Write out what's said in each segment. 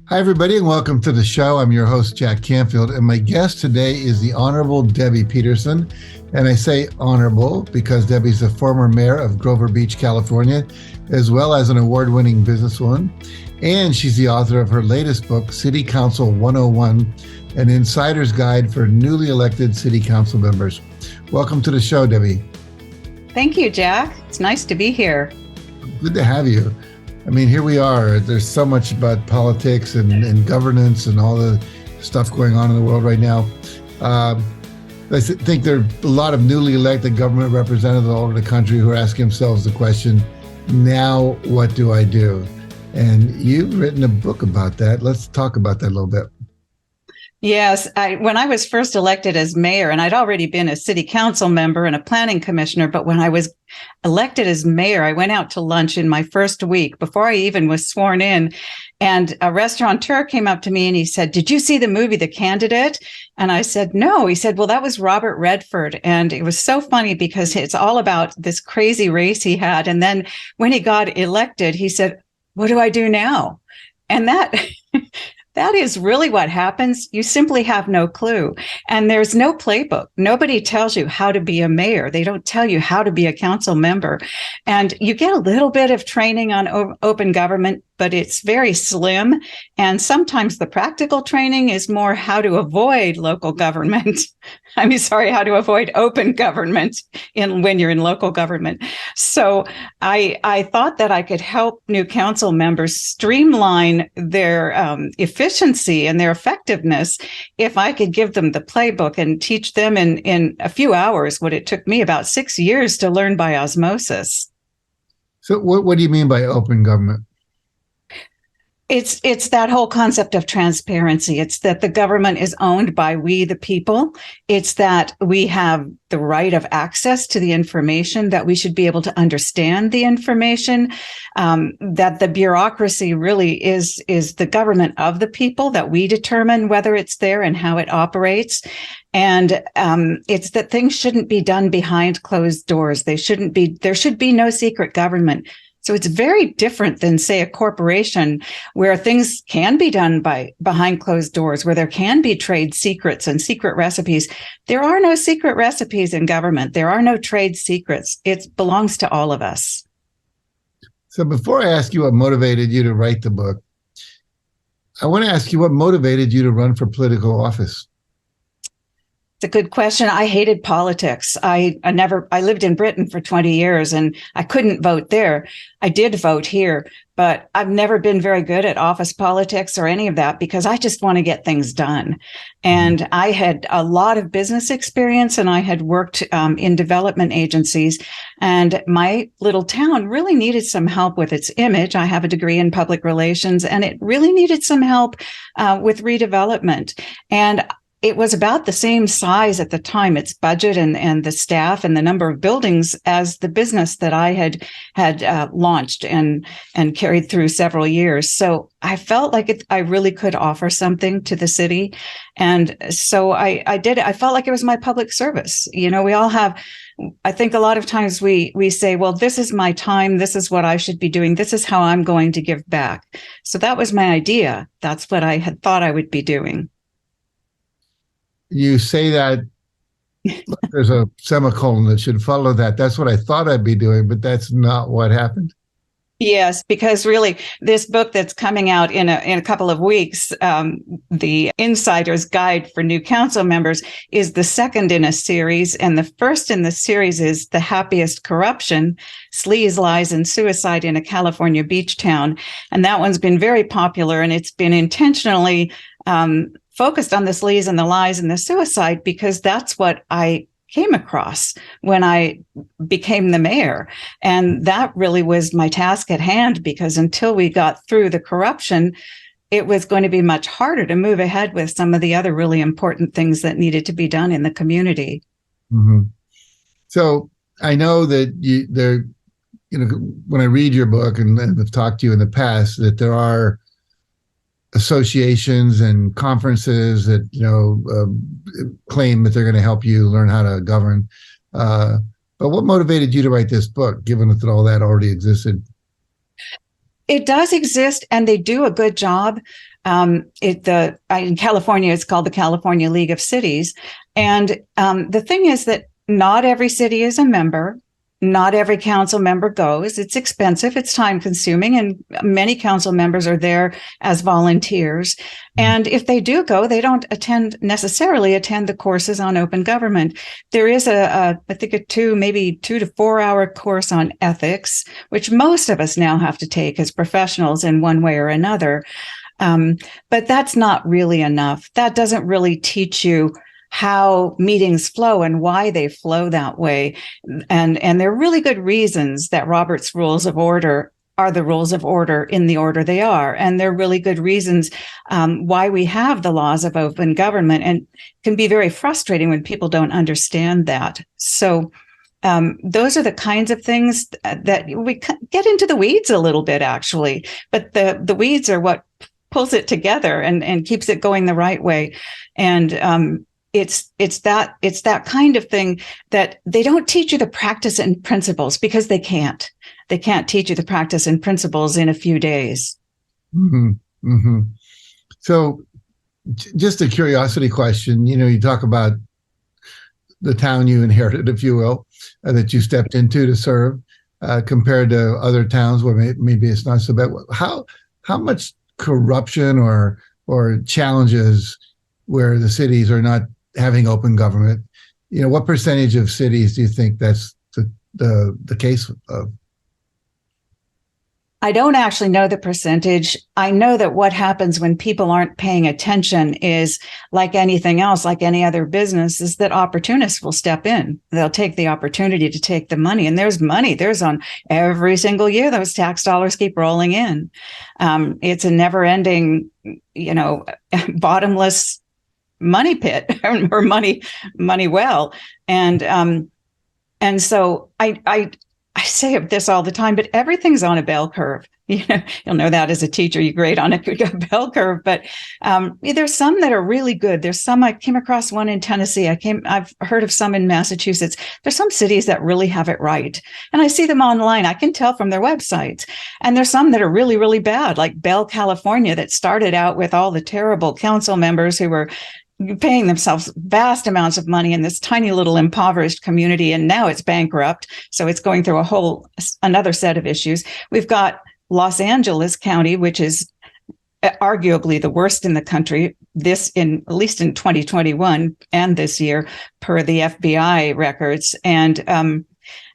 Hi, everybody, and welcome to the show. I'm your host, Jack Canfield, and my guest today is the Honorable Debbie Peterson. And I say honorable because Debbie's the former mayor of Grover Beach, California, as well as an award-winning businesswoman. And she's the author of her latest book, City Council 101, an insider's guide for newly elected city council members. Welcome to the show, Debbie. Thank you, Jack. It's nice to be here. Good to have you. I mean, here we are. There's so much about politics and governance and all the stuff going on in the world right now. I think there are a lot of newly elected government representatives all over the country who are asking themselves the question, now what do I do? And you've written a book about that. Let's talk about that a little bit. Yes, when I was first elected as mayor, and I'd already been a city council member and a planning commissioner, but when I was elected as mayor, I went out to lunch in my first week before I even was sworn in. And a restaurateur came up to me and he said, "Did you see the movie, The Candidate?" And I said, "No." He said, "Well, that was Robert Redford." And it was so funny because it's all about this crazy race he had. And then when he got elected, he said, "What do I do now?" And that is really what happens. You simply have no clue. And there's no playbook. Nobody tells you how to be a mayor. They don't tell you how to be a council member. And you get a little bit of training on open government, but it's very slim. And sometimes the practical training is more how to avoid local government. How to avoid open government when you're in local government. So I thought that I could help new council members streamline their efficiency and their effectiveness if I could give them the playbook and teach them in a few hours what it took me about 6 years to learn by osmosis. So what do you mean by open government? It's that whole concept of transparency. It's that the government is owned by we, the people. It's that we have the right of access to the information, that we should be able to understand the information, that the bureaucracy really is the government of the people, that we determine whether it's there and how it operates. And it's that things shouldn't be done behind closed doors. There should be no secret government. So it's very different than, say, a corporation where things can be done behind closed doors, where there can be trade secrets and secret recipes. There are no secret recipes in government. There are no trade secrets. It belongs to all of us. So before I ask you what motivated you to write the book, I want to ask you what motivated you to run for political office. It's a good question. I hated politics. I lived in Britain for 20 years and I couldn't vote there. I did vote here, but I've never been very good at office politics or any of that because I just want to get things done. And I had a lot of business experience and I had worked in development agencies, and my little town really needed some help with its image. I have a degree in public relations and it really needed some help with redevelopment. And it was about the same size at the time, its budget and the staff and the number of buildings, as the business that I had launched and carried through several years. So I felt like I really could offer something to the city. And so I did it. I felt like it was my public service. You know, we all have, I think a lot of times we say, well, this is my time. This is what I should be doing. This is how I'm going to give back. So that was my idea. That's what I had thought I would be doing. You say that there's a semicolon that should follow that. That's what I thought I'd be doing, but that's not what happened. Yes, because really this book that's coming out in a couple of weeks, the Insider's Guide for New Council Members, is the second in a series. And the first in the series is The Happiest Corruption, Sleaze, Lies, and Suicide in a California Beach Town. And that one's been very popular, and it's been intentionally focused on the sleaze and the lies and the suicide because that's what I came across when I became the mayor. And that really was my task at hand, because until we got through the corruption, it was going to be much harder to move ahead with some of the other really important things that needed to be done in the community. Mm-hmm. So I know that when I read your book and I've talked to you in the past, that there are associations and conferences that claim that they're going to help you learn how to govern. But what motivated you to write this book, given that all that already existed? It does exist, and they do a good job. In California, it's called the California League of Cities. And the thing is that not every city is a member. Not every council member goes. It's expensive. It's time consuming. And many council members are there as volunteers. And if they do go, they don't necessarily attend the courses on open government. There is I think maybe 2 to 4 hour course on ethics, which most of us now have to take as professionals in one way or another. But that's not really enough. That doesn't really teach you how meetings flow and why they flow that way. And there are really good reasons that Robert's Rules of Order are the rules of order in the order they are. And there are really good reasons why we have the laws of open government, and it can be very frustrating when people don't understand that. So those are the kinds of things that we get into the weeds a little bit, actually. But the weeds are what pulls it together and keeps it going the right way. And it's that kind of thing that they don't teach you the practice and principles, because they can't teach you the practice and principles in a few days. Mm-hmm. Mm-hmm. So just a curiosity question, you talk about the town you inherited, if you will, that you stepped into to serve, compared to other towns where maybe it's not so bad. How much corruption or challenges where the cities are not having open government? What percentage of cities do you think that's the case of? I don't actually know the percentage. I know that what happens when people aren't paying attention is, like anything else, like any other business, is that opportunists will step in. They'll take the opportunity to take the money. And there's money. There's on every single year, those tax dollars keep rolling in. It's a never ending, bottomless money pit or money well. And so I say this all the time, but everything's on a bell curve. You'll know that as a teacher, you grade on a bell curve. But there's some that are really good. There's some, I came across one in Tennessee. I've heard of some in Massachusetts. There's some cities that really have it right. And I see them online. I can tell from their websites. And there's some that are really, really bad, like Bell, California, that started out with all the terrible council members who were paying themselves vast amounts of money in this tiny little impoverished community. And now it's bankrupt. So it's going through another set of issues. We've got Los Angeles County, which is arguably the worst in the country, at least in 2021 and this year, per the FBI records. And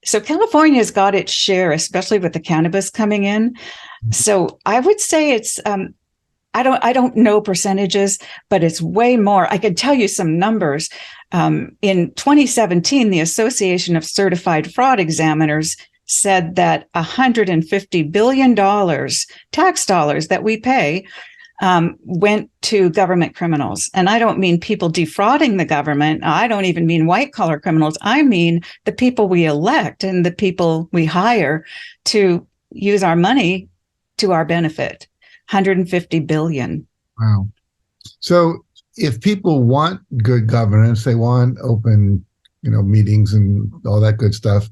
so California has got its share, especially with the cannabis coming in. So I would say it's I don't know percentages, but it's way more. I could tell you some numbers. In 2017, the Association of Certified Fraud Examiners said that $150 billion tax dollars that we pay went to government criminals. And I don't mean people defrauding the government. I don't even mean white collar criminals. I mean the people we elect and the people we hire to use our money to our benefit. 150 billion. Wow. So if people want good governance, they want open, meetings and all that good stuff,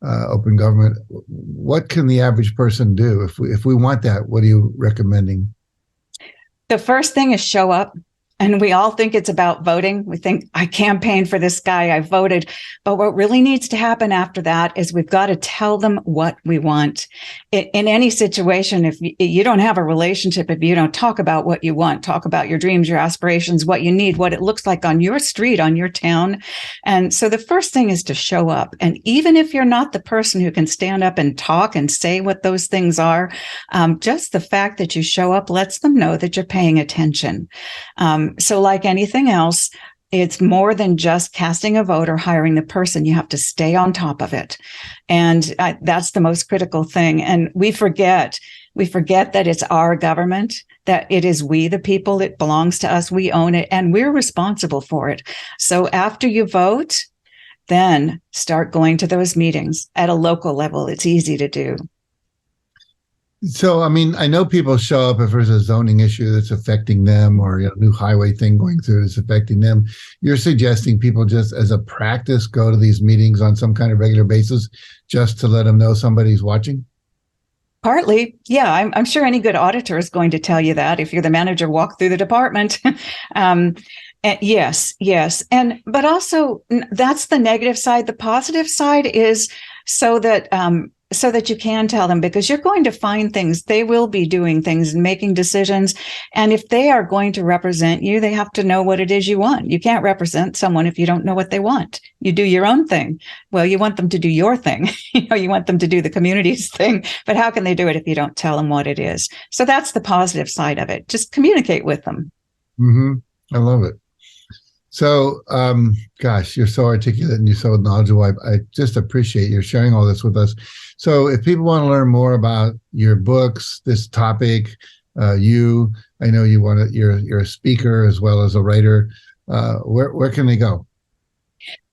open government, what can the average person do? If we want that, what are you recommending? The first thing is show up. And we all think it's about voting. We think, I campaigned for this guy, I voted. But what really needs to happen after that is we've got to tell them what we want. In any situation, if you don't have a relationship, if you don't talk about what you want, talk about your dreams, your aspirations, what you need, what it looks like on your street, on your town. And so the first thing is to show up. And even if you're not the person who can stand up and talk and say what those things are, just the fact that you show up lets them know that you're paying attention. So like anything else, it's more than just casting a vote or hiring the person. You have to stay on top of it. And that's the most critical thing. And we forget that it's our government, that it is we, the people, it belongs to us. We own it and we're responsible for it. So after you vote, then start going to those meetings at a local level. It's easy to do. So, I know people show up if there's a zoning issue that's affecting them or a new highway thing going through that's affecting them. You're suggesting people just as a practice go to these meetings on some kind of regular basis just to let them know somebody's watching? Partly, yeah. I'm sure any good auditor is going to tell you that. If you're the manager, walk through the department. And yes, yes. But also that's the negative side. The positive side is so that you can tell them, because you're going to find things. They will be doing things and making decisions. And if they are going to represent you, they have to know what it is you want. You can't represent someone if you don't know what they want. You do your own thing. Well, you want them to do your thing. You want them to do the community's thing. But how can they do it if you don't tell them what it is? So that's the positive side of it. Just communicate with them. Mm-hmm. I love it. So, gosh, you're so articulate and you're so knowledgeable. I just appreciate you sharing all this with us. So if people want to learn more about your books, this topic, I know you're a speaker as well as a writer. Where can they go?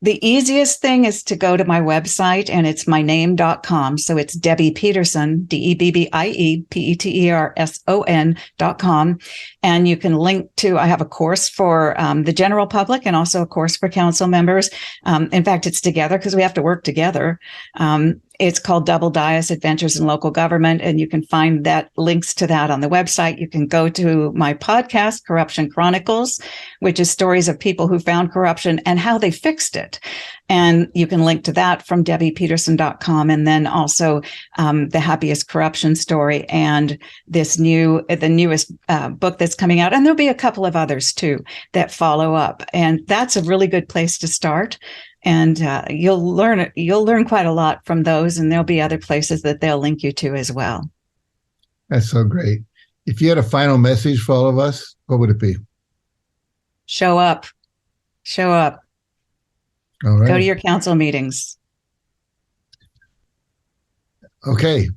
The easiest thing is to go to my website, and it's myname.com. So it's Debbie Peterson, DebbiePeterson.com. And you can link to, I have a course for the general public and also a course for council members. In fact, it's together because we have to work together. It's called Double Dias Adventures in Local Government, and you can find that links to that on the website. You can go to my podcast, Corruption Chronicles, which is stories of people who found corruption and how they fixed it. And you can link to that from debbiepeterson.com. And then also the Happiest Corruption story and the newest book that's coming out. And there'll be a couple of others too that follow up. And that's a really good place to start. And you'll learn quite a lot from those, and there'll be other places that they'll link you to as well. That's so great. If you had a final message for all of us, what would it be? Show up. Show up. All right. Go to your council meetings. Okay.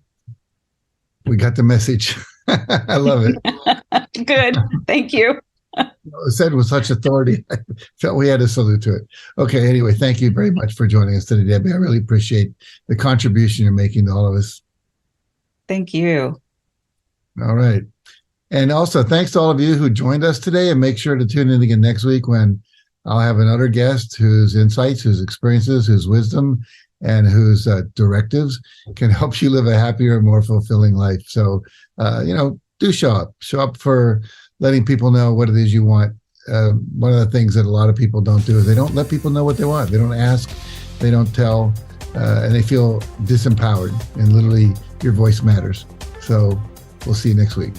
We got the message. I love it. Good. Thank you. It was said with such authority. I felt we had to salute to it. Okay. Anyway, thank you very much for joining us today, Debbie. I really appreciate the contribution you're making to all of us. Thank you. All right. And also, thanks to all of you who joined us today, and make sure to tune in again next week when I'll have another guest whose insights, whose experiences, whose wisdom, and whose directives can help you live a happier and more fulfilling life. So, do show up. Show up for letting people know what it is you want. One of the things that a lot of people don't do is they don't let people know what they want. They don't ask, they don't tell, and they feel disempowered. And literally, your voice matters. So we'll see you next week.